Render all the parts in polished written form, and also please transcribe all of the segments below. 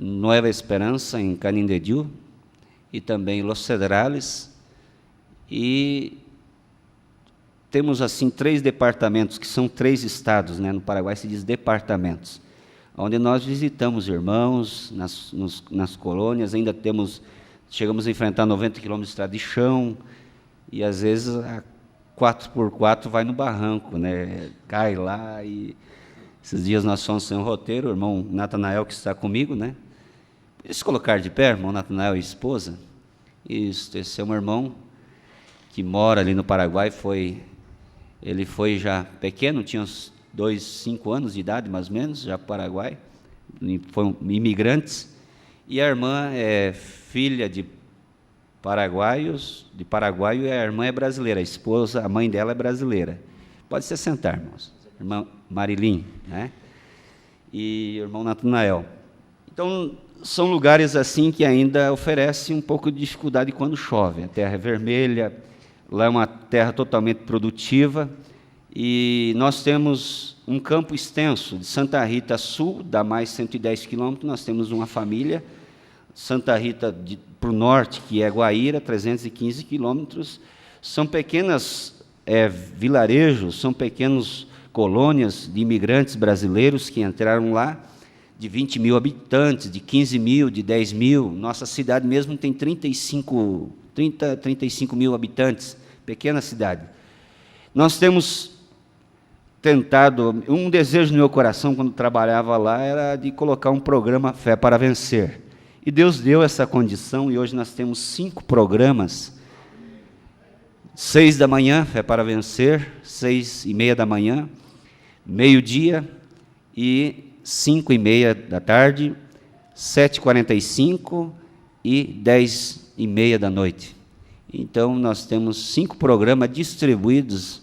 Nueva Esperança, em Canindeyú, e também Los Cedrales, e temos, assim, 3 departamentos, que são 3 estados, né? No Paraguai se diz departamentos, onde nós visitamos irmãos nas colônias, ainda chegamos a enfrentar 90 quilômetros de estrada de chão, e às vezes a 4x4 vai no barranco, né? Cai lá, e esses dias nós fomos sem um roteiro, o irmão Natanael, que está comigo, né? Se colocar de pé, irmão Natanael e esposa. Isso, esse é um irmão que mora ali no Paraguai, ele foi já pequeno, tinha uns 5 anos de idade, mais ou menos, já para o Paraguai, foram imigrantes, e a irmã é filha de paraguaio, e a irmã é brasileira, a mãe dela é brasileira. Pode se sentar, irmãos. Irmã Marilim, né? E o irmão Natanael. Então, são lugares assim que ainda oferecem um pouco de dificuldade quando chove. A terra é vermelha, lá é uma terra totalmente produtiva, e nós temos um campo extenso, de Santa Rita Sul, dá mais 110 quilômetros, nós temos uma família, Santa Rita para o norte, que é Guaíra, 315 quilômetros, são pequenas vilarejos, são pequenas colônias de imigrantes brasileiros que entraram lá, de 20 mil habitantes, de 15 mil, de 10 mil. Nossa cidade mesmo tem 35 mil habitantes, pequena cidade. Nós temos tentado, um desejo no meu coração, quando trabalhava lá, era de colocar um programa Fé para Vencer. E Deus deu essa condição, e hoje nós temos 5 programas. 6 da manhã, Fé para Vencer, 6:30 da manhã, meio-dia e 5:30 da tarde, 7h45 e 10:30 da noite. Então, nós temos 5 programas distribuídos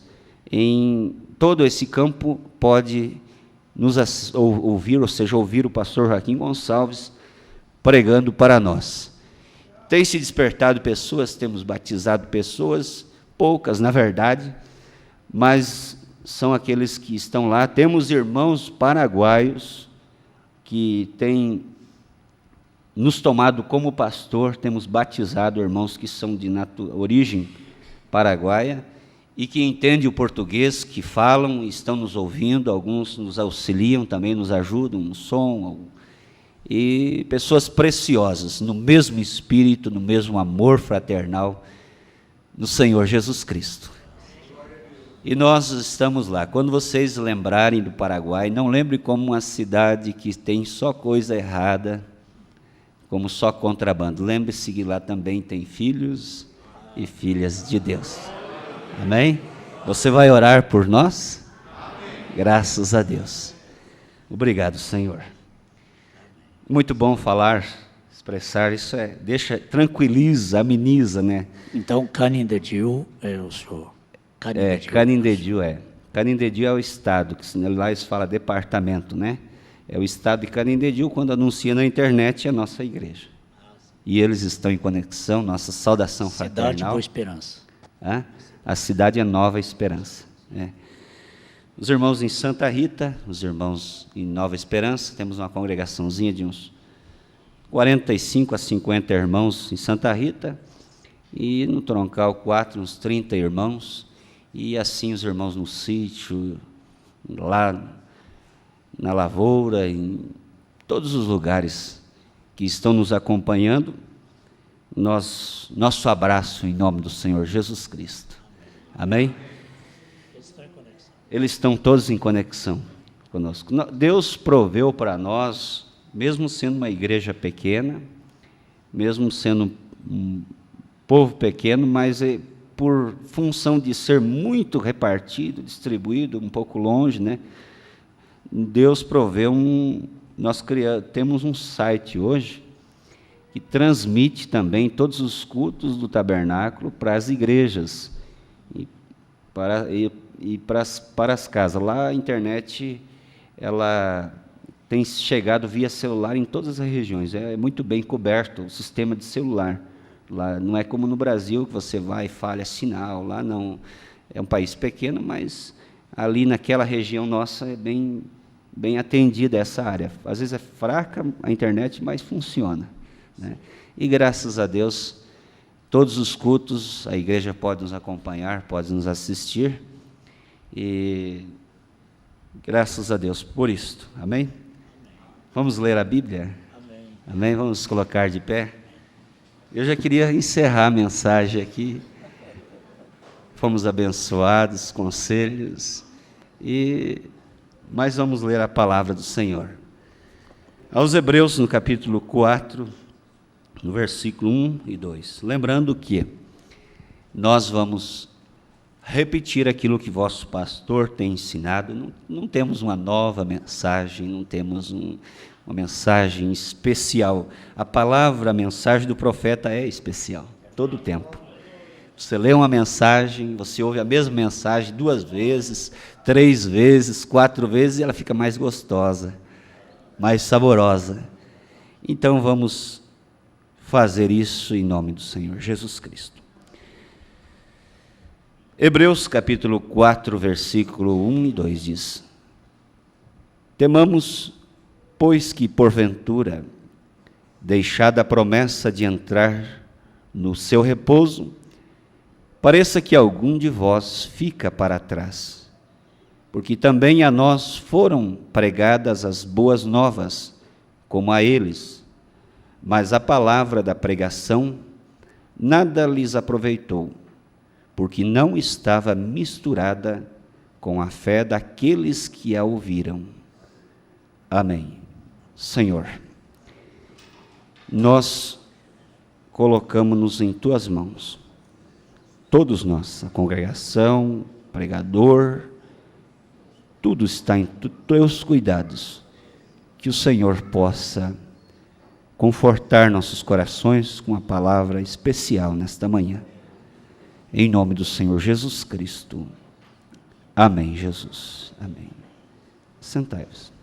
em todo esse campo. Pode nos ouvir, ou seja, ouvir o pastor Joaquim Gonçalves pregando para nós. Tem se despertado pessoas, temos batizado pessoas, poucas, na verdade, mas são aqueles que estão lá. Temos irmãos paraguaios que têm nos tomado como pastor, temos batizado irmãos que são de origem paraguaia e que entendem o português, que falam, estão nos ouvindo, alguns nos auxiliam, também nos ajudam no som, e pessoas preciosas, no mesmo espírito, no mesmo amor fraternal, no Senhor Jesus Cristo. E nós estamos lá. Quando vocês lembrarem do Paraguai, não lembrem como uma cidade que tem só coisa errada, como só contrabando. Lembre-se que lá também tem filhos e filhas de Deus. Amém? Você vai orar por nós? Graças a Deus. Obrigado, Senhor. Muito bom falar, expressar, isso tranquiliza, ameniza, né? Então, Canindeyú é o senhor. Canindeyú é. Canindeyú é o estado, que lá eles falam departamento, né? É o estado de Canindeyú, quando anuncia na internet, é a nossa igreja. E eles estão em conexão, nossa saudação fraternal. Cidade Boa Esperança. A cidade é Nova Esperança. Né? Os irmãos em Santa Rita, os irmãos em Nova Esperança, temos uma congregaçãozinha de uns 45 a 50 irmãos em Santa Rita, e no Troncal 4, uns 30 irmãos, e assim os irmãos no sítio, lá na lavoura, em todos os lugares que estão nos acompanhando, nosso abraço em nome do Senhor Jesus Cristo. Amém? Eles estão todos em conexão conosco. Deus proveu para nós, mesmo sendo uma igreja pequena, mesmo sendo um povo pequeno, mas por função de ser muito repartido, distribuído, um pouco longe, né? Deus proveu temos um site hoje que transmite também todos os cultos do tabernáculo para as igrejas e para as casas. Lá a internet ela tem chegado via celular em todas as regiões, é muito bem coberto o sistema de celular. Lá não é como no Brasil, que você vai e falha sinal, lá não. É um país pequeno, mas ali naquela região nossa é bem bem atendida essa área. Às vezes é fraca a internet, mas funciona, né? E graças a Deus, todos os cultos, a igreja pode nos acompanhar, pode nos assistir, e graças a Deus por isto, amém? Vamos ler a Bíblia? Amém. Amém? Vamos colocar de pé? Eu já queria encerrar a mensagem aqui. Fomos abençoados, conselhos, mas vamos ler a palavra do Senhor. Aos Hebreus, no capítulo 4, no versículo 1 e 2. Lembrando que nós vamos repetir aquilo que vosso pastor tem ensinado. Não temos uma nova mensagem, não temos uma mensagem especial. A mensagem do profeta é especial, todo o tempo. Você lê uma mensagem, você ouve a mesma mensagem 2 vezes, 3 vezes, 4 vezes, e ela fica mais gostosa, mais saborosa. Então vamos fazer isso em nome do Senhor Jesus Cristo. Hebreus capítulo 4, versículo 1 e 2 diz: Temamos, pois que porventura, deixada a promessa de entrar no seu repouso, pareça que algum de vós fica para trás, porque também a nós foram pregadas as boas novas, como a eles, mas a palavra da pregação nada lhes aproveitou, porque não estava misturada com a fé daqueles que a ouviram. Amém. Senhor, nós colocamos-nos em tuas mãos, todos nós, a congregação, pregador, tudo está em teus cuidados, que o Senhor possa confortar nossos corações com uma palavra especial nesta manhã, em nome do Senhor Jesus Cristo. Amém, Jesus. Amém. Sentai-vos.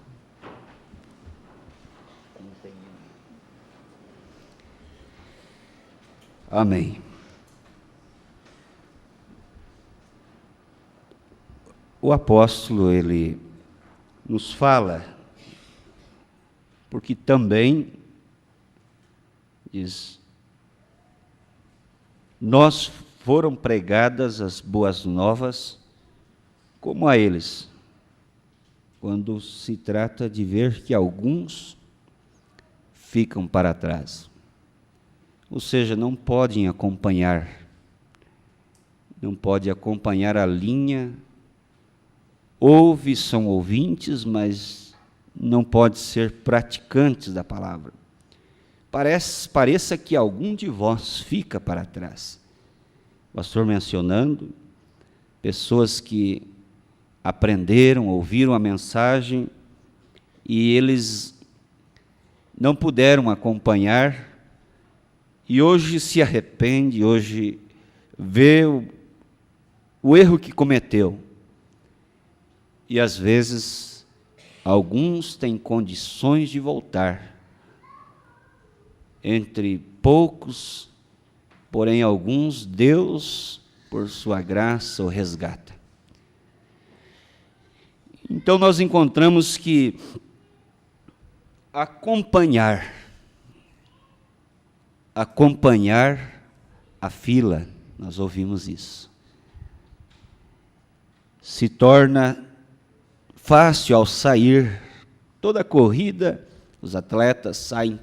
Amém. O apóstolo, ele nos fala, porque também diz, nós foram pregadas as boas novas como a eles, quando se trata de ver que alguns ficam para trás, ou seja, não podem acompanhar a linha, são ouvintes, mas não pode ser praticantes da palavra. Pareça que algum de vós fica para trás. O pastor mencionando pessoas que aprenderam, ouviram a mensagem e eles não puderam acompanhar e hoje se arrepende, hoje vê o erro que cometeu. E às vezes alguns têm condições de voltar, entre poucos, porém alguns Deus, por sua graça, o resgata. Então nós encontramos que acompanhar a fila, nós ouvimos isso, se torna fácil ao sair. Toda a corrida, os atletas saem,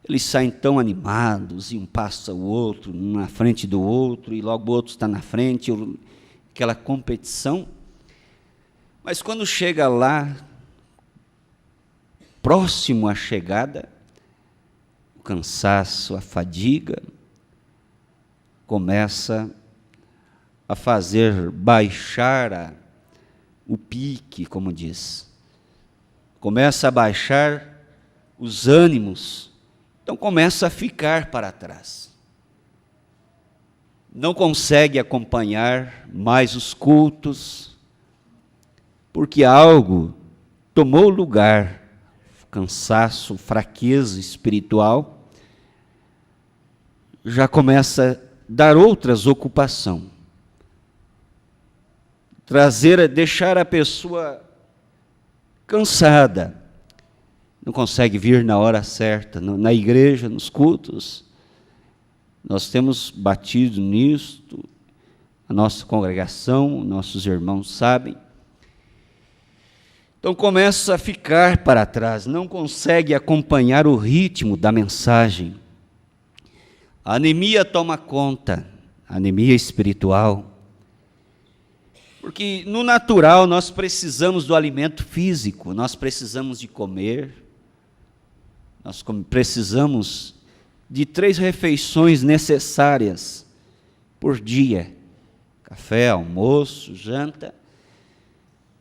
eles saem tão animados, e um passa o outro, um na frente do outro, e logo o outro está na frente, aquela competição. Mas quando chega lá, próximo à chegada, o cansaço, a fadiga, começa a fazer baixar o pique, como diz. Começa a baixar os ânimos, então começa a ficar para trás. Não consegue acompanhar mais os cultos, porque algo tomou lugar, cansaço, fraqueza espiritual, já começa a dar outras ocupações. Deixar a pessoa cansada, não consegue vir na hora certa, na igreja, nos cultos. Nós temos batido nisto, a nossa congregação, nossos irmãos sabem. Então começa a ficar para trás, não consegue acompanhar o ritmo da mensagem. A anemia toma conta, a anemia espiritual. Porque no natural nós precisamos do alimento físico, nós precisamos de comer, nós precisamos de 3 refeições necessárias por dia: café, almoço, janta.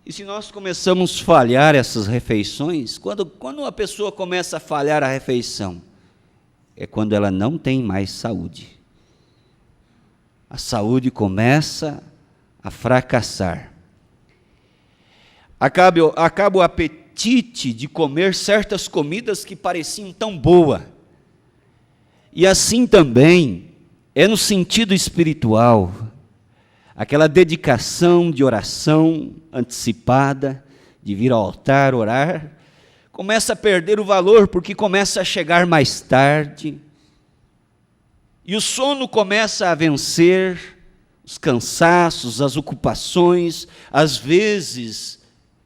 E se nós começamos a falhar essas refeições, quando a pessoa começa a falhar a refeição, é quando ela não tem mais saúde. A saúde começa a fracassar. Acaba o apetite de comer certas comidas que pareciam tão boas. E assim também é no sentido espiritual. Aquela dedicação de oração antecipada, de vir ao altar orar, começa a perder o valor, porque começa a chegar mais tarde, e o sono começa a vencer, os cansaços, as ocupações, às vezes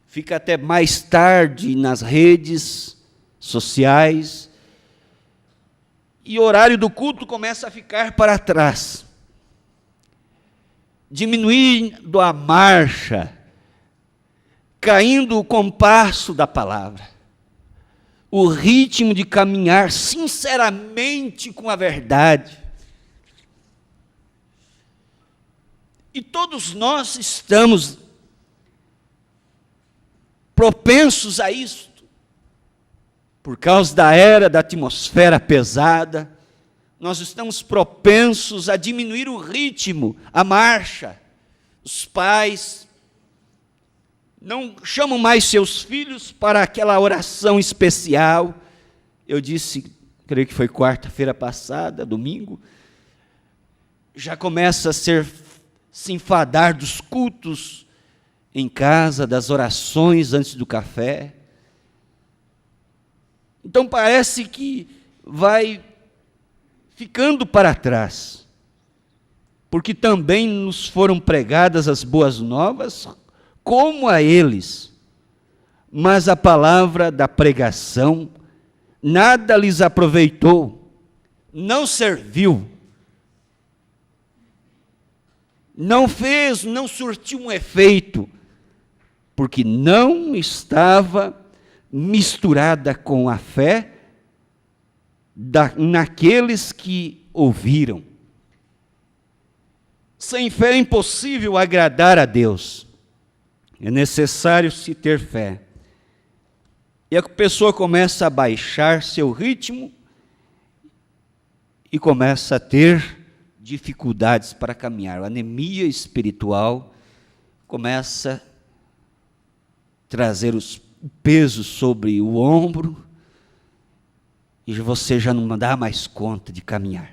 fica até mais tarde nas redes sociais, e o horário do culto começa a ficar para trás, diminuindo a marcha, caindo o compasso da palavra, o ritmo de caminhar sinceramente com a verdade. E todos nós estamos propensos a isto, por causa da era, da atmosfera pesada. Nós estamos propensos a diminuir o ritmo, a marcha. Os pais não chamam mais seus filhos para aquela oração especial. Eu disse, creio que foi quarta-feira passada, domingo, já começa a se enfadar dos cultos em casa, das orações antes do café. Então parece que vai ficando para trás, porque também nos foram pregadas as boas novas, como a eles, mas a palavra da pregação nada lhes aproveitou, não serviu, não surtiu um efeito, porque não estava misturada com a fé naqueles que ouviram. Sem fé é impossível agradar a Deus. É necessário se ter fé. E a pessoa começa a baixar seu ritmo e começa a ter dificuldades para caminhar. A anemia espiritual começa a trazer o peso sobre o ombro, e você já não dá mais conta de caminhar.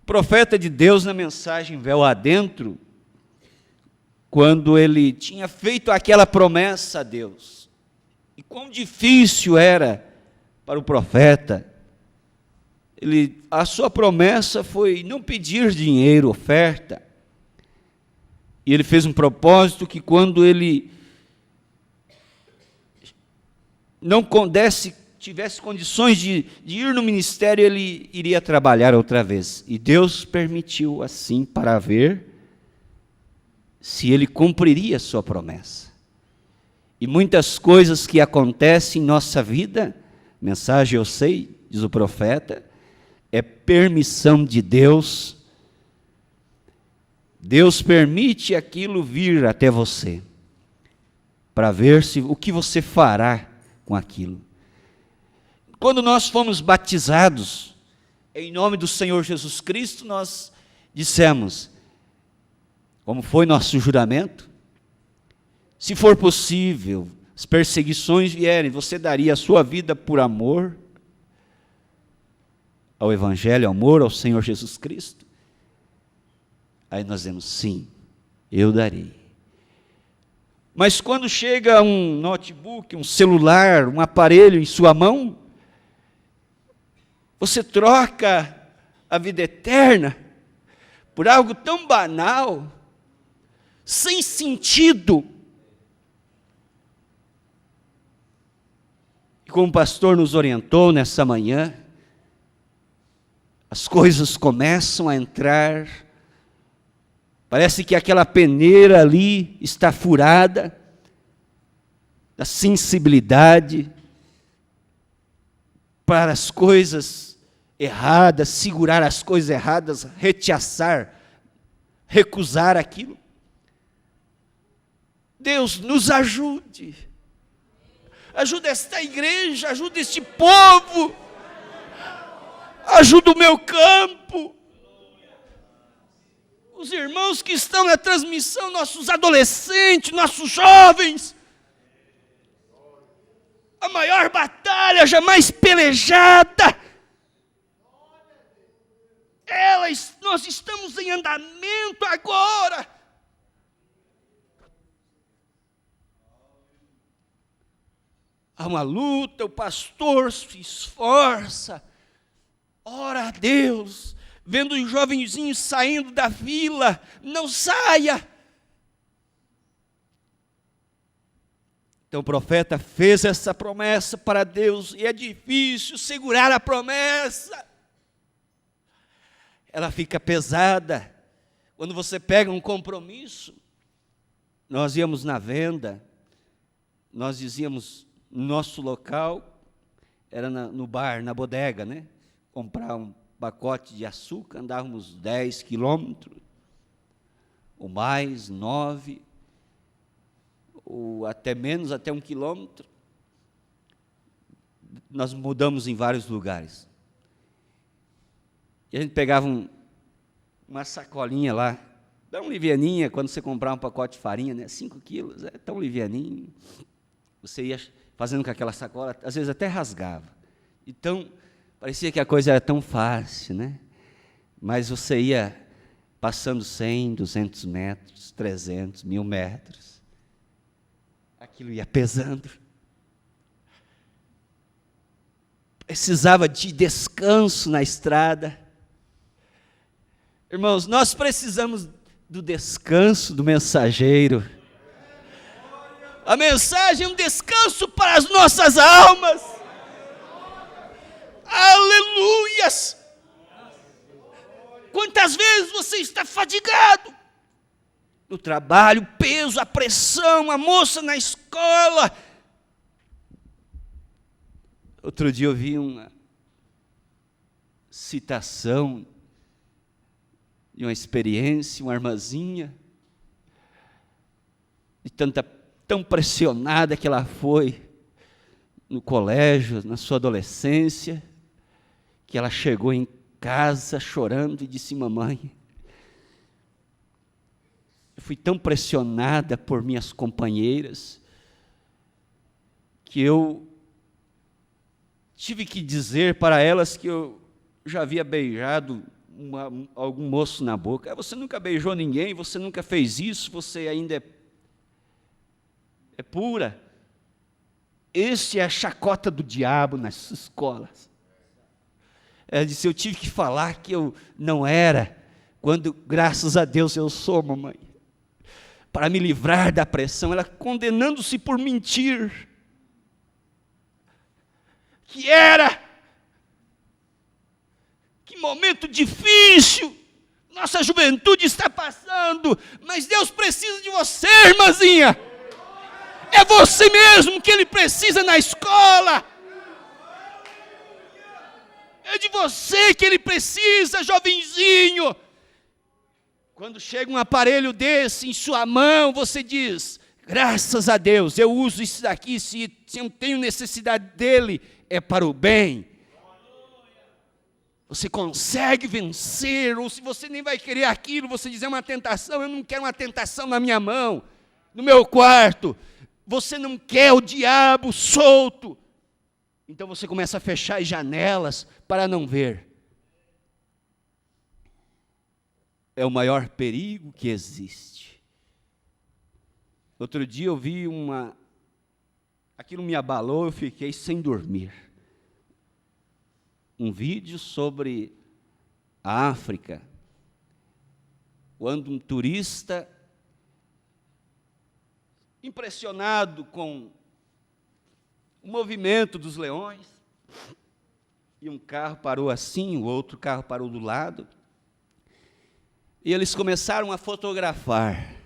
O profeta de Deus, na mensagem Véu Adentro, quando ele tinha feito aquela promessa a Deus, e quão difícil era para o profeta, a sua promessa foi não pedir dinheiro, oferta, e ele fez um propósito que quando ele não tivesse condições de ir no ministério, ele iria trabalhar outra vez. E Deus permitiu assim para ver se ele cumpriria a sua promessa. E muitas coisas que acontecem em nossa vida, mensagem eu sei, diz o profeta, é permissão de Deus. Deus permite aquilo vir até você, para ver o que você fará com aquilo. Quando nós fomos batizados, em nome do Senhor Jesus Cristo, nós dissemos, como foi nosso juramento, se for possível, as perseguições vierem, você daria a sua vida por amor ao Evangelho, amor ao Senhor Jesus Cristo? Aí nós dizemos, sim, eu darei. Mas quando chega um notebook, um celular, um aparelho em sua mão, você troca a vida eterna por algo tão banal, sem sentido. E como o pastor nos orientou nessa manhã, as coisas começam a entrar, parece que aquela peneira ali está furada, da sensibilidade para as coisas erradas, segurar as coisas erradas, rechaçar, recusar aquilo. Deus nos ajude, ajuda esta igreja, ajuda este povo, ajuda o meu campo, os irmãos que estão na transmissão, nossos adolescentes, nossos jovens. A maior batalha jamais pelejada, nós estamos em andamento agora. Há uma luta, o pastor se esforça, ora a Deus, vendo os jovenzinhos saindo da vila, não saia. Então o profeta fez essa promessa para Deus, e é difícil segurar a promessa. Ela fica pesada. Quando você pega um compromisso, nós íamos na venda, nós dizíamos, nosso local era no bar, na bodega, né? Comprar um pacote de açúcar, andávamos 10 quilômetros, ou mais, 9, ou até menos, até 1 quilômetro. Nós mudamos em vários lugares. E a gente pegava uma sacolinha lá, tão livianinha, quando você comprar um pacote de farinha, né, 5 quilos, é tão livianinho. Você ia fazendo com aquela sacola, às vezes até rasgava. Então, parecia que a coisa era tão fácil, né? Mas você ia passando 100, 200 metros, 300, 1000 metros. Aquilo ia pesando. Precisava de descanso na estrada. Irmãos, nós precisamos do descanso do mensageiro. A mensagem é um descanso para as nossas almas. Aleluias! Quantas vezes você está fadigado? No trabalho, o peso, a pressão, a moça na escola. Outro dia eu vi uma citação de uma experiência, uma irmãzinha, de tão pressionada que ela foi no colégio, na sua adolescência, que ela chegou em casa chorando e disse: mamãe, eu fui tão pressionada por minhas companheiras, que eu tive que dizer para elas que eu já havia beijado algum moço na boca. Você nunca beijou ninguém, você nunca fez isso, você ainda é pura. Esse é a chacota do diabo nas escolas. Ela disse: eu tive que falar que eu não era, quando, graças a Deus, eu sou, mamãe. Para me livrar da pressão, ela condenando-se por mentir. Que era. Que momento difícil nossa juventude está passando, mas Deus precisa de você, irmãzinha. É você mesmo que Ele precisa na escola. É de você que Ele precisa, jovenzinho. Quando chega um aparelho desse em sua mão, você diz: graças a Deus, eu uso isso daqui, se eu tenho necessidade dele, é para o bem. Você consegue vencer, ou se você nem vai querer aquilo, você diz: é uma tentação, eu não quero uma tentação na minha mão, no meu quarto. Você não quer o diabo solto. Então você começa a fechar as janelas para não ver. É o maior perigo que existe. Outro dia eu vi aquilo me abalou, eu fiquei sem dormir. Um vídeo sobre a África, quando um turista, impressionado com o movimento dos leões, e um carro parou assim, o outro carro parou do lado, e eles começaram a fotografar.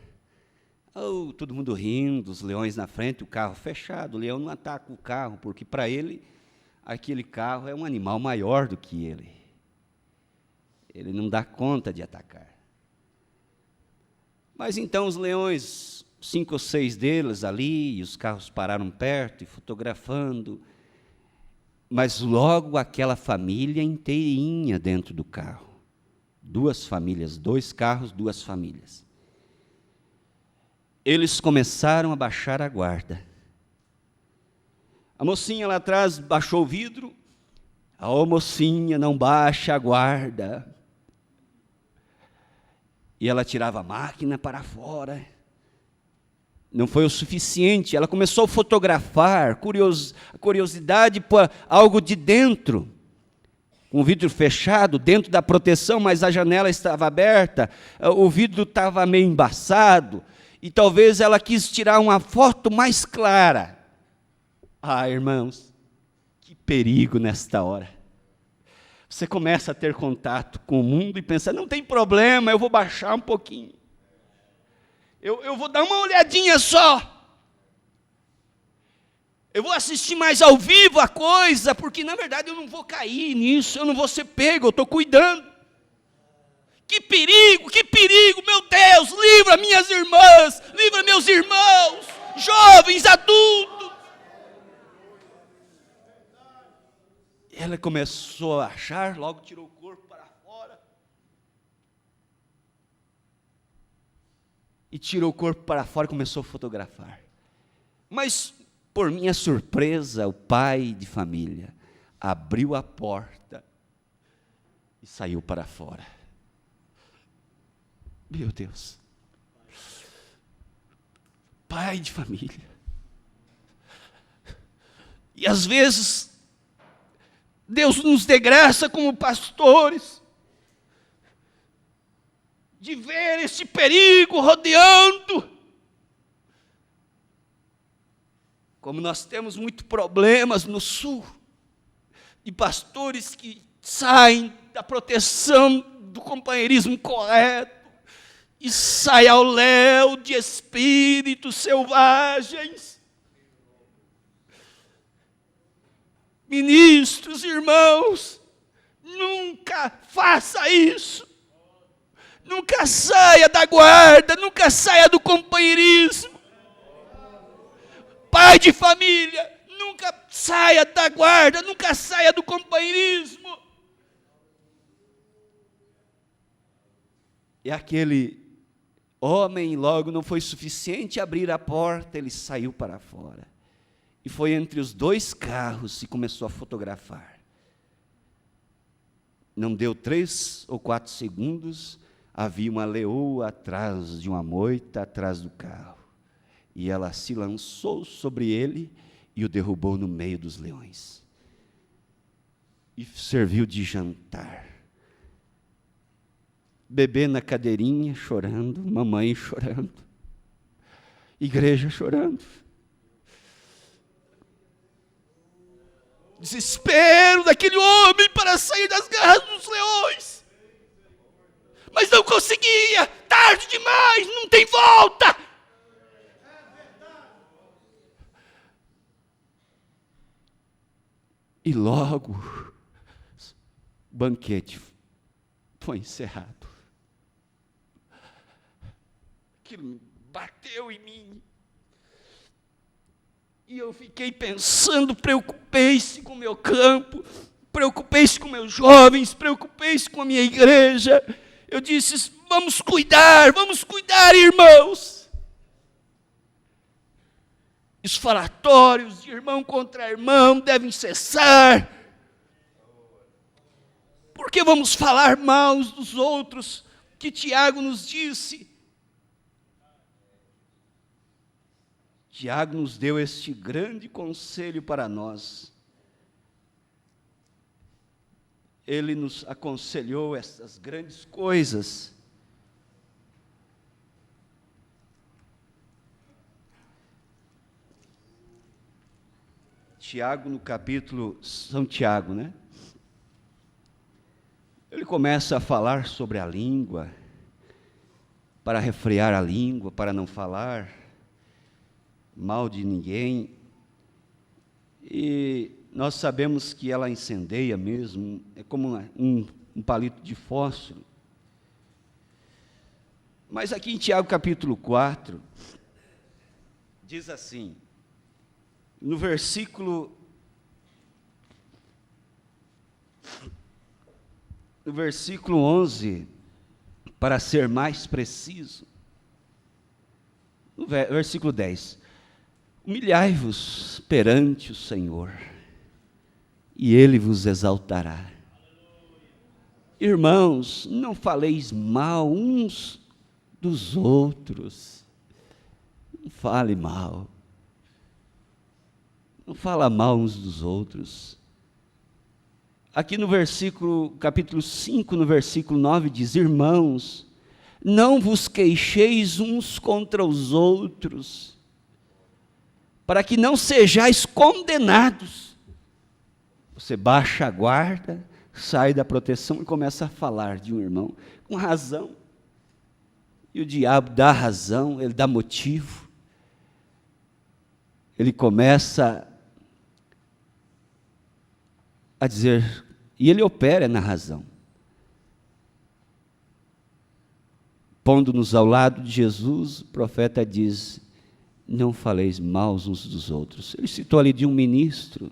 Oh, todo mundo rindo, os leões na frente, o carro fechado. O leão não ataca o carro, porque para ele, aquele carro é um animal maior do que ele. Ele não dá conta de atacar. Mas então os leões, 5 ou 6 deles ali, e os carros pararam perto e fotografando. Mas logo aquela família inteirinha dentro do carro. 2 famílias, 2 carros, 2 famílias. Eles começaram a baixar a guarda. A mocinha lá atrás baixou o vidro. A mocinha, não baixa a guarda. E ela tirava a máquina para fora. Não foi o suficiente, ela começou a fotografar, curiosidade para algo de dentro. Com o vidro fechado, dentro da proteção, mas a janela estava aberta, o vidro estava meio embaçado. E talvez ela quis tirar uma foto mais clara. Ah, irmãos, que perigo nesta hora. Você começa a ter contato com o mundo e pensa, não tem problema, eu vou baixar um pouquinho. Eu vou dar uma olhadinha só. Eu vou assistir mais ao vivo a coisa, porque na verdade eu não vou cair nisso, eu não vou ser pego, eu estou cuidando. Que perigo, meu Deus, livra minhas irmãs, livra meus irmãos, jovens, adultos. Ela começou a achar, logo tirou o corpo para fora. E tirou o corpo para fora e começou a fotografar. Mas, por minha surpresa, o pai de família abriu a porta e saiu para fora. Meu Deus, pai de família. E às vezes, Deus nos dê graça como pastores, de ver esse perigo rodeando. Como nós temos muitos problemas no sul, de pastores que saem da proteção do companheirismo correto, e sai ao léu de espíritos selvagens. Ministros, irmãos, nunca faça isso. Nunca saia da guarda, nunca saia do companheirismo. Pai de família, nunca saia da guarda, nunca saia do companheirismo. E aquele homem, logo não foi suficiente abrir a porta, ele saiu para fora. E foi entre os 2 carros e começou a fotografar. Não deu 3 ou 4 segundos, havia uma leoa atrás de uma moita, atrás do carro. E ela se lançou sobre ele e o derrubou no meio dos leões. E serviu de jantar. Bebê na cadeirinha, chorando, mamãe chorando, igreja chorando. Desespero daquele homem para sair das garras dos leões. Mas não conseguia, tarde demais, não tem volta. E logo, o banquete foi encerrado. Aquilo bateu em mim. E eu fiquei pensando, preocupei-se com o meu campo, preocupei-se com meus jovens, preocupei-se com a minha igreja. Eu disse, vamos cuidar, irmãos. Os falatórios de irmão contra irmão devem cessar. Porque vamos falar mal uns dos outros, que Tiago nos disse. Tiago nos deu este grande conselho para nós. Ele nos aconselhou essas grandes coisas. Tiago, no capítulo São Tiago, né? Ele começa a falar sobre a língua, para refrear a língua, para não falar mal de ninguém. E nós sabemos que ela incendeia mesmo, é como um palito de fósforo. Mas aqui em Tiago capítulo 4, diz assim, no versículo 11, para ser mais preciso, no versículo 10, humilhai-vos perante o Senhor, e Ele vos exaltará. Irmãos, não faleis mal uns dos outros, não fale mal, não fala mal uns dos outros. Aqui no capítulo 5, no versículo 9, diz, irmãos, não vos queixeis uns contra os outros, para que não sejais condenados. Você baixa a guarda, sai da proteção e começa a falar de um irmão, com razão. E o diabo dá razão, ele dá motivo. Ele começa a dizer, e ele opera na razão. Pondo-nos ao lado de Jesus, o profeta diz, não faleis mal uns dos outros. Ele citou ali de um ministro,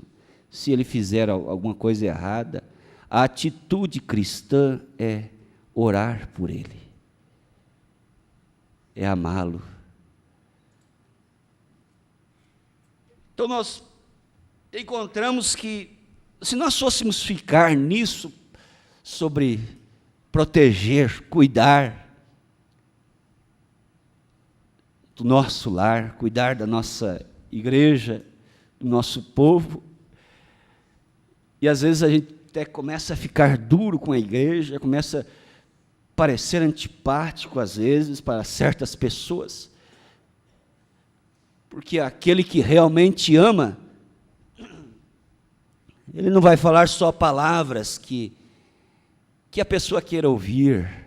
se ele fizer alguma coisa errada, a atitude cristã é orar por ele, é amá-lo. Então nós encontramos que, se nós fôssemos ficar nisso, sobre proteger, cuidar do nosso lar, cuidar da nossa igreja, do nosso povo, e às vezes a gente até começa a ficar duro com a igreja, começa a parecer antipático às vezes para certas pessoas, porque aquele que realmente ama, ele não vai falar só palavras que a pessoa queira ouvir.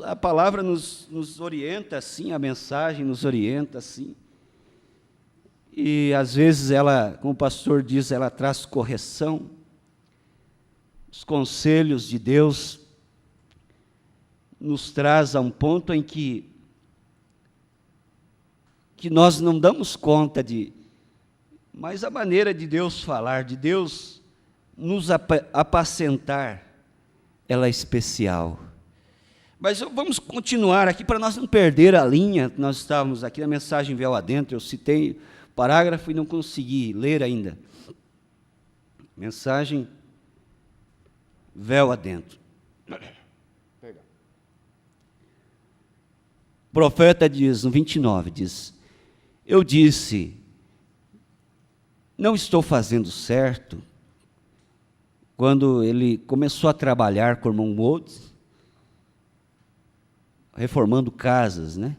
A palavra nos orienta assim, a mensagem nos orienta assim. E às vezes ela, como o pastor diz, ela traz correção. Os conselhos de Deus nos traz a um ponto em que nós não damos conta mas a maneira de Deus falar, de Deus nos apacentar, ela é especial. Mas vamos continuar aqui, para nós não perder a linha. Nós estávamos aqui na mensagem Véu Adentro, eu citei o parágrafo e não consegui ler ainda. Mensagem Véu Adentro. Perdão. O profeta diz, no 29, diz, eu disse, não estou fazendo certo. Quando ele começou a trabalhar com o irmão Woods, reformando casas, né?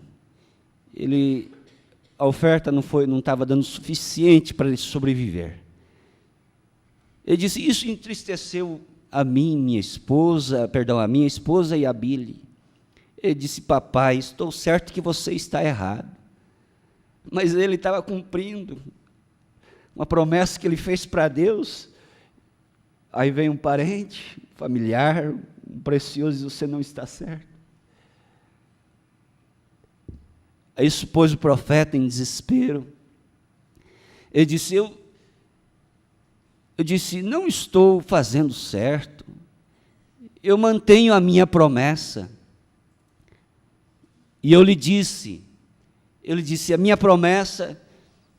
A oferta não estava dando suficiente para ele sobreviver. Ele disse, isso entristeceu a minha esposa e a Billy. Ele disse, papai, estou certo que você está errado. Mas ele estava cumprindo uma promessa que ele fez para Deus. Aí vem um parente, familiar, um precioso, e você não está certo. Isso pôs o profeta em desespero. Ele disse, eu disse, não estou fazendo certo, eu mantenho a minha promessa. E ele disse, a minha promessa,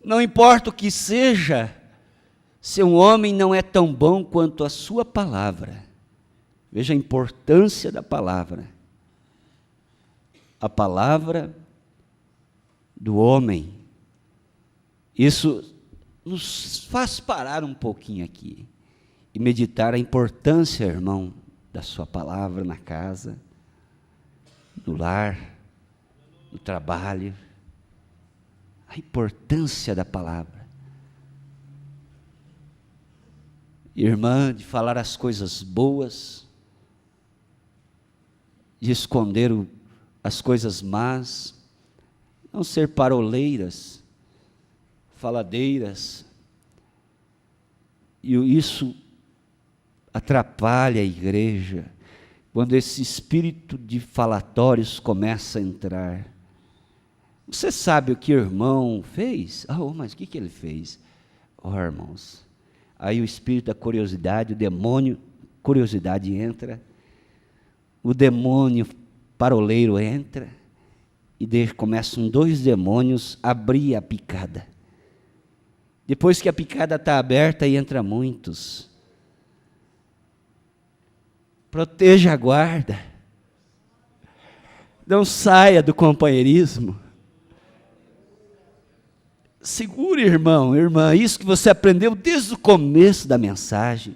não importa o que seja, se um homem não é tão bom quanto a sua palavra. Veja a importância da palavra. A palavra do homem, isso nos faz parar um pouquinho aqui e meditar a importância, irmão, da sua palavra na casa, no lar, no trabalho, a importância da palavra. Irmã, de falar as coisas boas, de esconder as coisas más, não ser paroleiras, faladeiras, e isso atrapalha a igreja, quando esse espírito de falatórios começa a entrar. Você sabe o que o irmão fez? Mas o que ele fez? Irmãos, aí o espírito da curiosidade, o demônio, curiosidade entra, o demônio paroleiro entra, e começam 2 demônios a abrir a picada. Depois que a picada está aberta, aí entra muitos. Proteja a guarda. Não saia do companheirismo. Segure, irmão, irmã, isso que você aprendeu desde o começo da mensagem.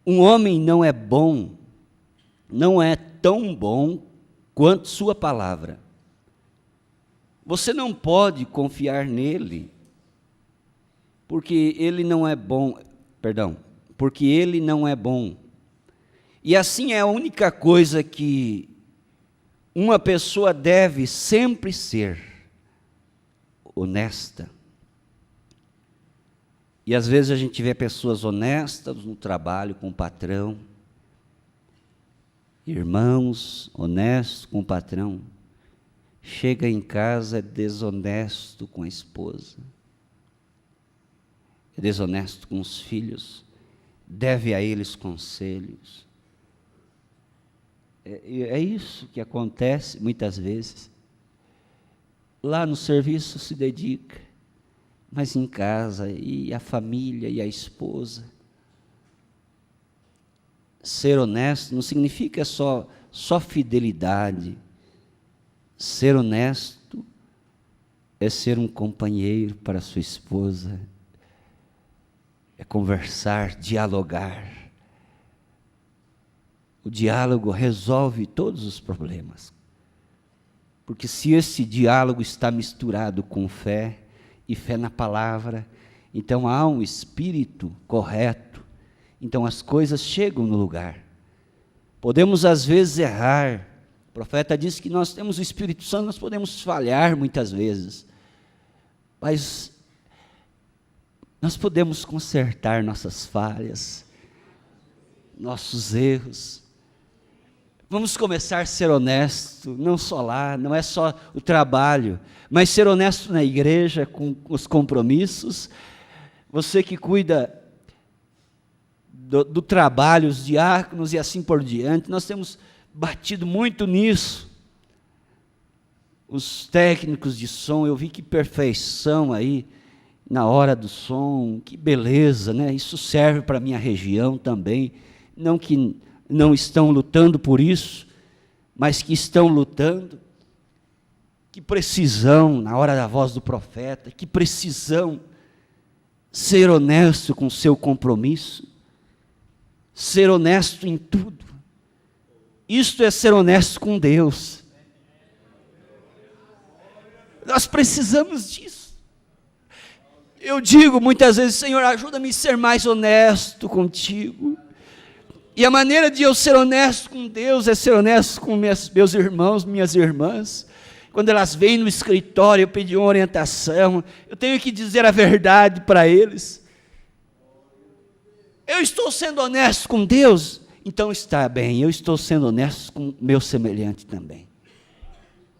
Um homem não é bom, não é tão bom quanto sua palavra. Você não pode confiar nele, porque ele não é bom, porque ele não é bom. E assim é a única coisa que uma pessoa deve sempre ser: honesta. E às vezes a gente vê pessoas honestas no trabalho com o patrão, irmãos honestos com o patrão, chega em casa é desonesto com a esposa, é desonesto com os filhos, deve a eles conselhos. É isso que acontece muitas vezes. Lá no serviço se dedica, mas em casa, e a família, e a esposa. Ser honesto não significa só fidelidade. Ser honesto é ser um companheiro para sua esposa, é conversar, dialogar. O diálogo resolve todos os problemas. Porque se esse diálogo está misturado com fé, e fé na palavra, então há um espírito correto, então as coisas chegam no lugar. Podemos às vezes errar, o profeta disse que nós temos o Espírito Santo, nós podemos falhar muitas vezes, mas nós podemos consertar nossas falhas, nossos erros. Vamos começar a ser honesto, não só lá, não é só o trabalho, mas ser honesto na igreja, com os compromissos. Você que cuida do trabalho, os diáconos e assim por diante, nós temos batido muito nisso. Os técnicos de som, eu vi que perfeição aí, na hora do som, que beleza, né? Isso serve para a minha região também, não que não estão lutando por isso, mas que estão lutando. Que precisão na hora da voz do profeta, que precisão ser honesto com o seu compromisso, ser honesto em tudo. Isto é ser honesto com Deus. Nós precisamos disso. Eu digo muitas vezes: Senhor, ajuda-me a ser mais honesto contigo. E a maneira de eu ser honesto com Deus é ser honesto com meus irmãos, minhas irmãs. Quando elas vêm no escritório, eu pedi uma orientação, eu tenho que dizer a verdade para eles. Eu estou sendo honesto com Deus, então está bem, eu estou sendo honesto com meu semelhante também.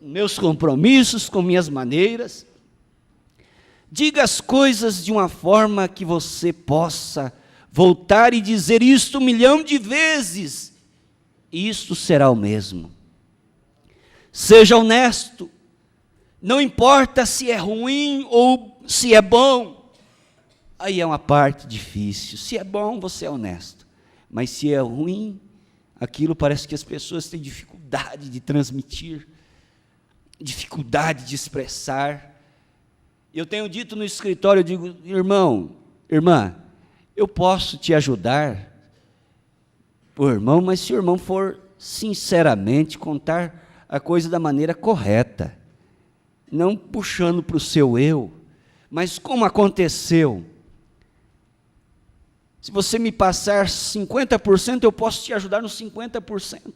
Meus compromissos, com minhas maneiras. Diga as coisas de uma forma que você possa voltar e dizer isto 1 milhão de vezes, e isto será o mesmo. Seja honesto, não importa se é ruim ou se é bom, aí é uma parte difícil. Se é bom, você é honesto, Mas se é ruim, aquilo parece que as pessoas têm dificuldade de transmitir, dificuldade de expressar. Eu tenho dito no escritório, eu digo, irmão, irmã, eu posso te ajudar, irmão, mas se o irmão for sinceramente contar a coisa da maneira correta, não puxando para o seu eu, mas como aconteceu. Se você me passar 50%, eu posso te ajudar nos 50%.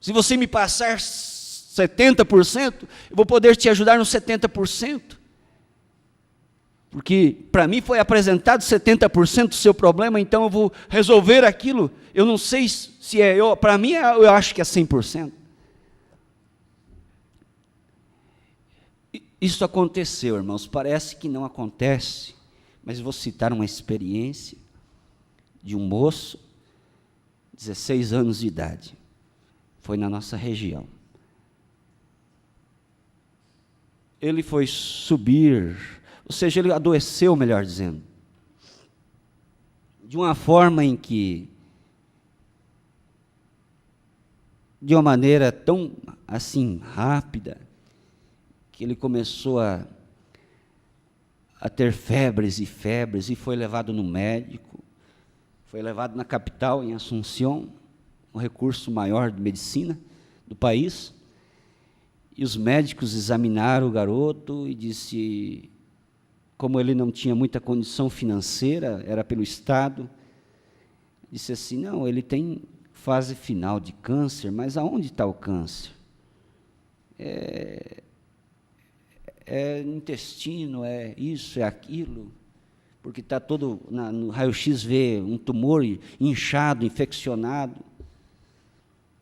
Se você me passar 70%, eu vou poder te ajudar nos 70%. Porque para mim foi apresentado 70% do seu problema, então eu vou resolver aquilo. Eu não sei se é eu, para mim eu acho que é 100%. Isso aconteceu, irmãos, parece que não acontece, mas vou citar uma experiência de um moço, 16 anos de idade, foi na nossa região. Ele foi subir, ou seja, ele adoeceu, melhor dizendo, de uma forma em que, de uma maneira tão assim rápida, que ele começou a ter febres e foi levado no médico, foi levado na capital, em Assunção, o recurso maior de medicina do país, e os médicos examinaram o garoto e disse, como ele não tinha muita condição financeira, era pelo Estado, disse assim, não, ele tem fase final de câncer, mas aonde está o câncer? É intestino, é isso, é aquilo, porque está todo, no raio-x vê um tumor inchado, infeccionado,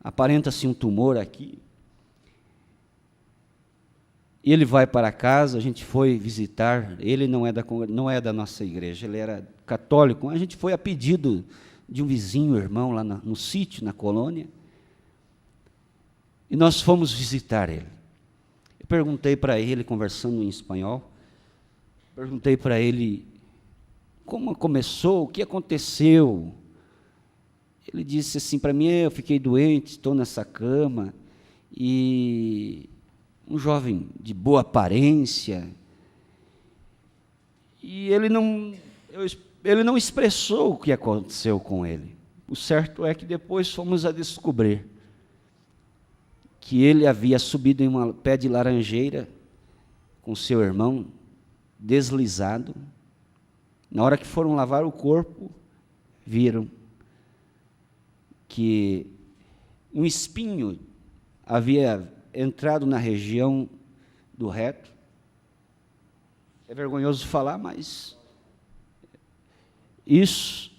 aparenta-se um tumor aqui. E ele vai para casa, a gente foi visitar, ele não é da nossa igreja, ele era católico, a gente foi a pedido de um vizinho, irmão, lá no sítio, na colônia, e nós fomos visitar ele. Eu perguntei para ele, conversando em espanhol, perguntei para ele como começou, o que aconteceu. Ele disse assim para mim, eu fiquei doente, estou nessa cama, e um jovem de boa aparência, e ele não expressou o que aconteceu com ele. O certo é que depois fomos a descobrir que ele havia subido em um pé de laranjeira com seu irmão, deslizado. Na hora que foram lavar o corpo, viram que um espinho havia entrado na região do reto. É vergonhoso falar, mas isso.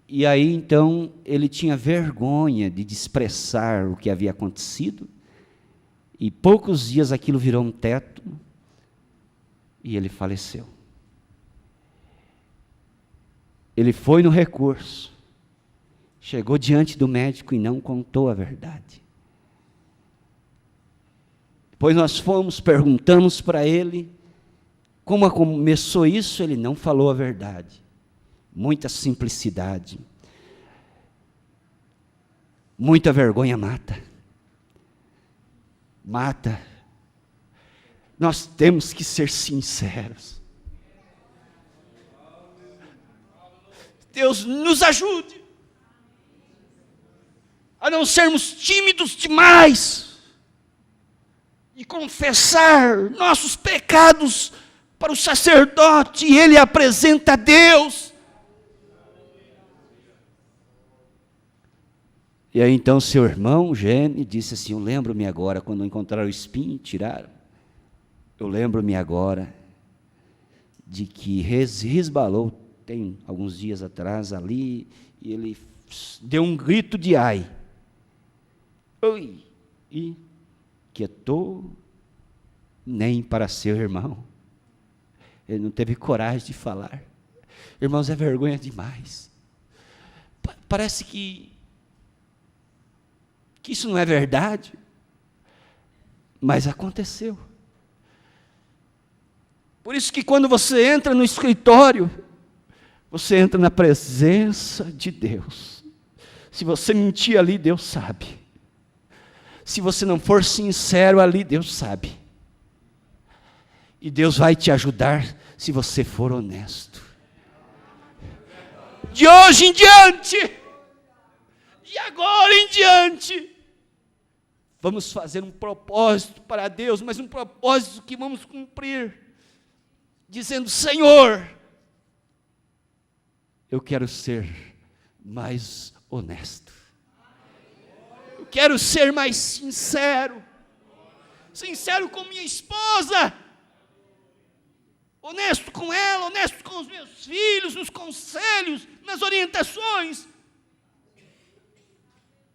E aí, então, ele tinha vergonha de expressar o que havia acontecido, e poucos dias aquilo virou um teto, e ele faleceu. Ele foi no recurso, chegou diante do médico e não contou a verdade. Depois nós fomos, perguntamos para ele, como começou isso, ele não falou a verdade. Muita simplicidade. Muita vergonha mata. Mata. Nós temos que ser sinceros. Deus nos ajude a não sermos tímidos demais e confessar nossos pecados para o sacerdote, e ele apresenta a Deus. E aí então seu irmão geme, disse assim, eu lembro-me agora, quando encontraram o espinho e tiraram, eu lembro-me agora de que resbalou, tem alguns dias atrás ali, e ele deu um grito de ai. Oi! E quietou, nem para seu irmão. Ele não teve coragem de falar. Irmãos, é vergonha demais. Parece que isso não é verdade, mas aconteceu. Por isso que quando você entra no escritório, Você entra na presença de Deus. Se você mentir ali, Deus sabe. Se você não for sincero ali, Deus sabe. E Deus vai te ajudar se você for honesto. De hoje em diante, de agora em diante, vamos fazer um propósito para Deus, mas um propósito que vamos cumprir, dizendo: Senhor, eu quero ser mais honesto. Eu quero ser mais sincero. Sincero com minha esposa. Honesto com ela, honesto com os meus filhos, nos conselhos, nas orientações.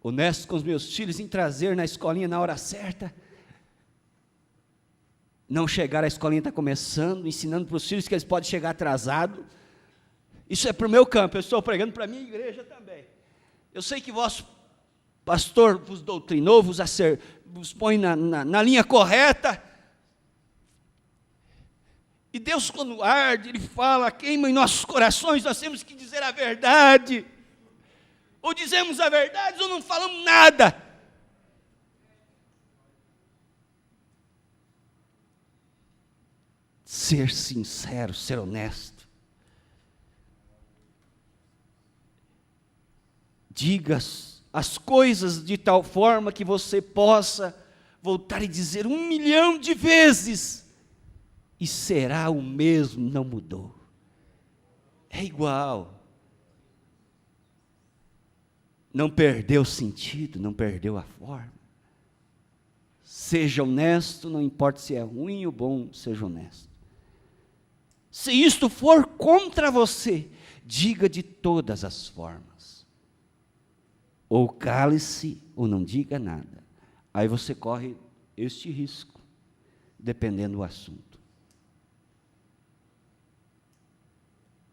Honesto com os meus filhos em trazer na escolinha na hora certa. Não chegar, a escolinha está começando, ensinando para os filhos que eles podem chegar atrasado. Isso é para o meu campo, eu estou pregando para a minha igreja também. Eu sei que vosso pastor vos doutrinou, vos põe na linha correta. E Deus, quando arde, Ele fala, queima em nossos corações, nós temos que dizer a verdade. Ou dizemos a verdade ou não falamos nada. Ser sincero, ser honesto. Diga as coisas de tal forma que você possa voltar e dizer 1 milhão de vezes, e será o mesmo, não mudou. É igual. Não perdeu o sentido, não perdeu a forma. Seja honesto, não importa se é ruim ou bom, seja honesto. Se isto for contra você, diga de todas as formas. Ou cale-se, ou não diga nada. Aí você corre este risco, dependendo do assunto.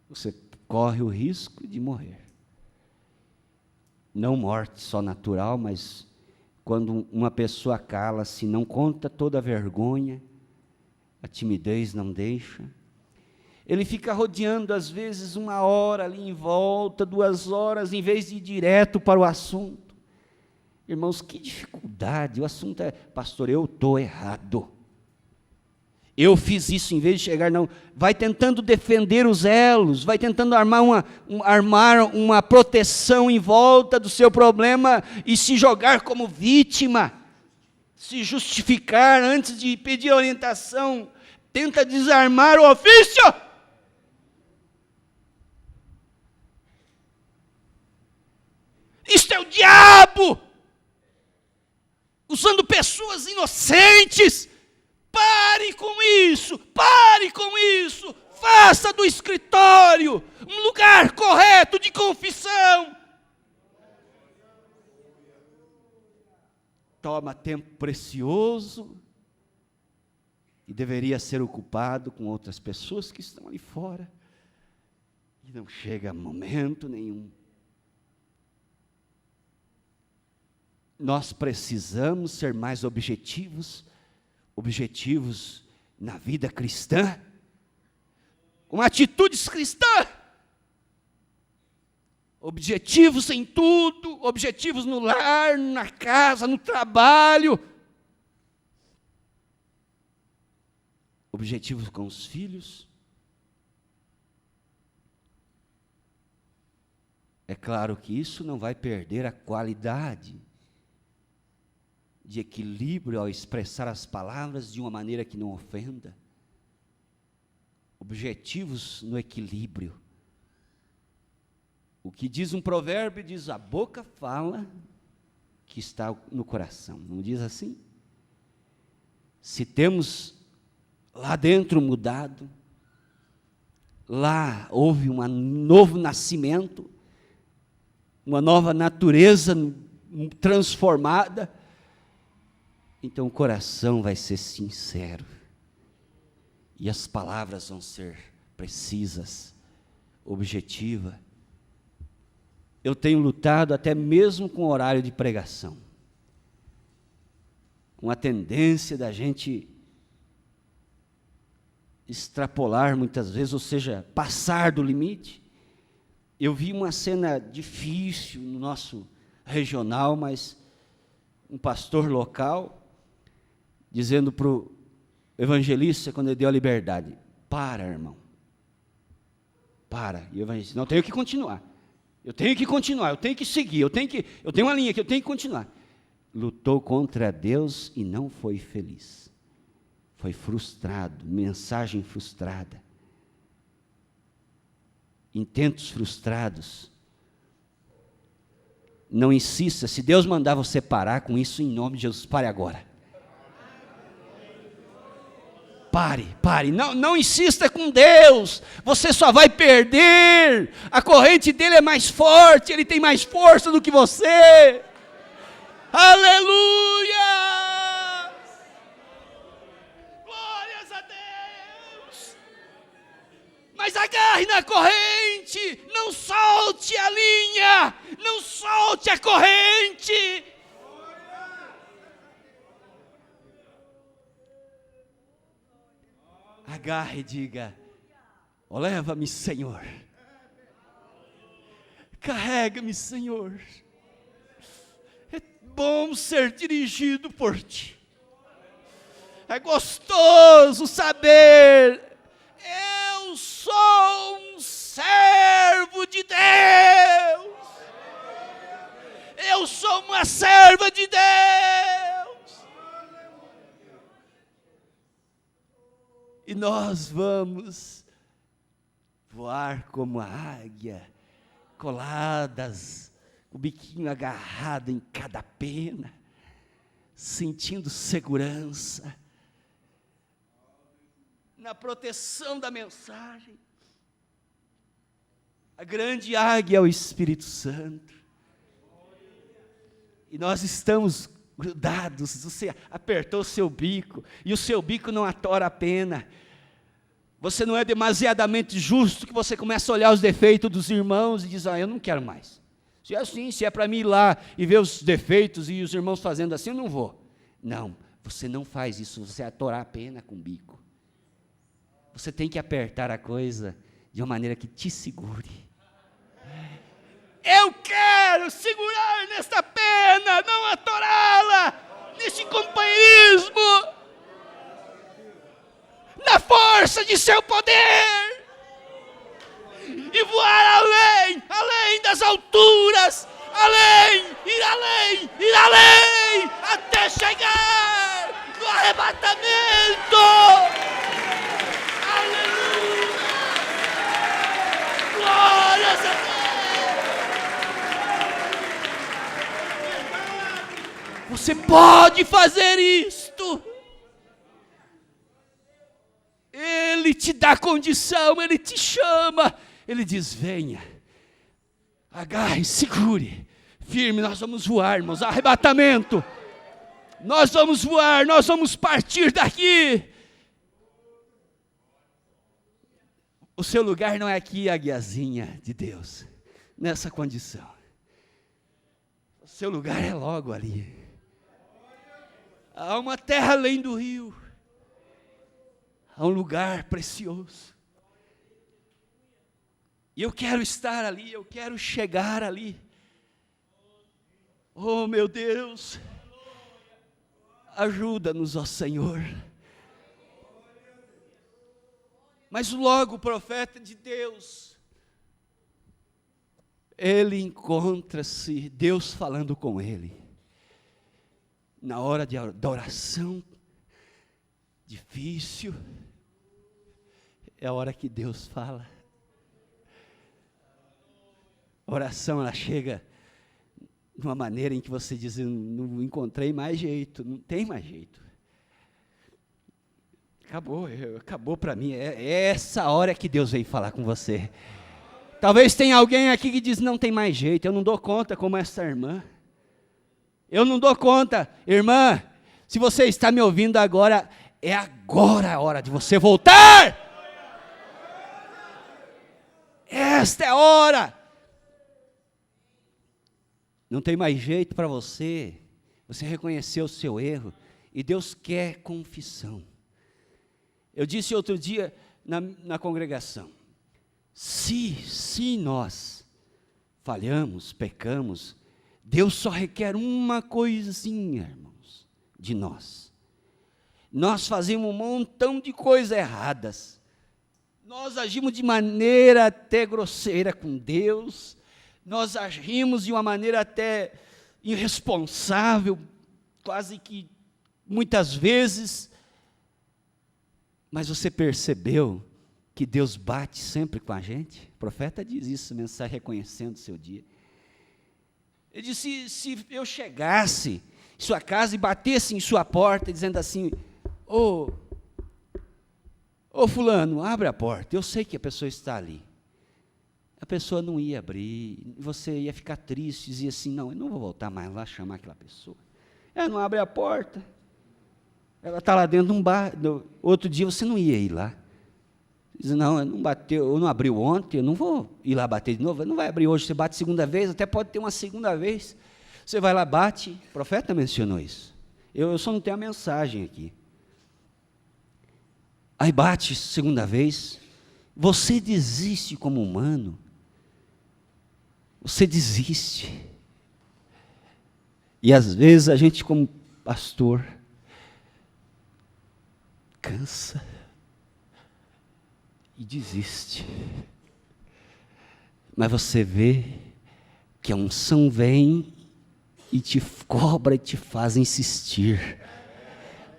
Você corre o risco de morrer. Não morte só natural, mas quando uma pessoa cala-se, não conta toda a vergonha, a timidez não deixa. Ele fica rodeando, às vezes, 1 hora ali em volta, 2 horas, em vez de ir direto para o assunto. Irmãos, que dificuldade. O assunto é: pastor, eu estou errado. Eu fiz isso, em vez de chegar, não. Vai tentando defender os elos, vai tentando armar uma proteção em volta do seu problema e se jogar como vítima, se justificar antes de pedir orientação. Tenta desarmar o ofício. Isto é o diabo, usando pessoas inocentes. Pare com isso, pare com isso. Faça do escritório um lugar correto de confissão. Toma tempo precioso e deveria ser ocupado com outras pessoas que estão ali fora e não chega a momento nenhum. Nós precisamos ser mais objetivos na vida cristã, com atitudes cristãs, objetivos em tudo, objetivos no lar, na casa, no trabalho, objetivos com os filhos. É claro que isso não vai perder a qualidade de equilíbrio ao expressar as palavras de uma maneira que não ofenda. Objetivos no equilíbrio. O que diz um provérbio, diz: a boca fala que está no coração. Não diz assim? Se temos lá dentro mudado, lá houve um novo nascimento, uma nova natureza transformada, então o coração vai ser sincero, e as palavras vão ser precisas, objetivas. Eu tenho lutado até mesmo com o horário de pregação, com a tendência da gente extrapolar muitas vezes, ou seja, passar do limite. eu vi uma cena difícil no nosso regional, mas um pastor local dizendo para o evangelista, quando ele deu a liberdade: para, irmão, para. E o evangelista: não, eu tenho que continuar, eu tenho que seguir, eu tenho uma linha aqui, eu tenho que continuar. Lutou contra Deus e não foi feliz, foi frustrado, mensagem frustrada, intentos frustrados. Não insista, se Deus mandar você parar com isso, em nome de Jesus, pare agora. Pare, não insista com Deus, você só vai perder, a corrente dele é mais forte, ele tem mais força do que você. Aleluia! Glórias a Deus! Mas agarre na corrente, não solte a linha, não solte a corrente. Agarre e diga: oh, leva-me, Senhor, carrega-me, Senhor. É bom ser dirigido por Ti, é gostoso saber, eu sou um servo de Deus, eu sou uma serva de Deus. E nós vamos voar como a águia, coladas, o biquinho agarrado em cada pena, sentindo segurança, na proteção da mensagem. A grande águia é o Espírito Santo, e nós estamos grudados. Você apertou o seu bico, e o seu bico não atora a pena. Você não é demasiadamente justo que você começa a olhar os defeitos dos irmãos e diz: eu não quero mais. Se é assim, se é para mim ir lá e ver os defeitos e os irmãos fazendo assim, eu não vou. Não, você não faz isso, você atorar a pena com o bico. Você tem que apertar a coisa de uma maneira que te segure. Eu quero segurar nesta pena, não atorá-la, neste companheirismo, na força de seu poder, e voar além das alturas, ir além, até chegar no arrebatamento. Aleluia! Glórias a Deus! Você pode fazer isto. Ele te dá condição, Ele te chama, Ele diz: venha, agarre, segure, firme, nós vamos voar, irmãos, arrebatamento, nós vamos voar, nós vamos partir daqui. O seu lugar não é aqui, águiazinha de Deus, nessa condição, o seu lugar é logo ali. Há uma terra além do rio, há um lugar precioso, e eu quero estar ali, eu quero chegar ali. Oh meu Deus, ajuda-nos, ó Senhor. Mas logo o profeta de Deus, ele encontra-se, Deus falando com ele, na hora da oração difícil, é a hora que Deus fala. A oração, ela chega de uma maneira em que você diz: não encontrei mais jeito, não tem mais jeito. Acabou para mim. É essa hora que Deus vem falar com você. Talvez tenha alguém aqui que diz: não tem mais jeito, eu não dou conta como essa irmã. Eu não dou conta. Irmã, se você está me ouvindo agora, é agora a hora de você voltar. Esta é a hora. Não tem mais jeito para você. Você reconheceu o seu erro e Deus quer confissão. Eu disse outro dia na congregação: se nós falhamos, pecamos. Deus só requer uma coisinha, irmãos, de nós. Nós fazemos um montão de coisas erradas. Nós agimos de maneira até grosseira com Deus. Nós agimos de uma maneira até irresponsável, quase que muitas vezes. Mas você percebeu que Deus bate sempre com a gente? O profeta diz isso, mensagem reconhecendo o seu dia. Ele disse, se eu chegasse em sua casa e batesse em sua porta, dizendo assim, ô fulano, abre a porta, eu sei que a pessoa está ali. A pessoa não ia abrir, você ia ficar triste, dizia assim, não, eu não vou voltar mais lá chamar aquela pessoa. Ela não abre a porta, ela está lá dentro de um bar, outro dia você não ia ir lá. Diz, não, não bateu, eu não abriu ontem, eu não vou ir lá bater de novo. Não vai abrir hoje, você bate segunda vez, até pode ter uma segunda vez. Você vai lá, bate. O profeta mencionou isso. Eu só não tenho a mensagem aqui. Aí bate segunda vez. Você desiste como humano. Você desiste. E às vezes a gente, como pastor, cansa e desiste. Mas você vê que a unção vem e te cobra e te faz insistir,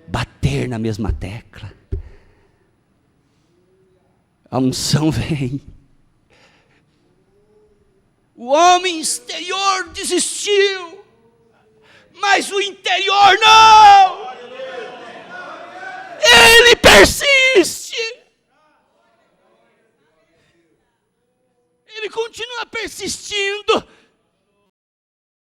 bater na mesma tecla. A unção vem. O homem exterior desistiu, mas o interior não. Ele persiste. Ele continua persistindo,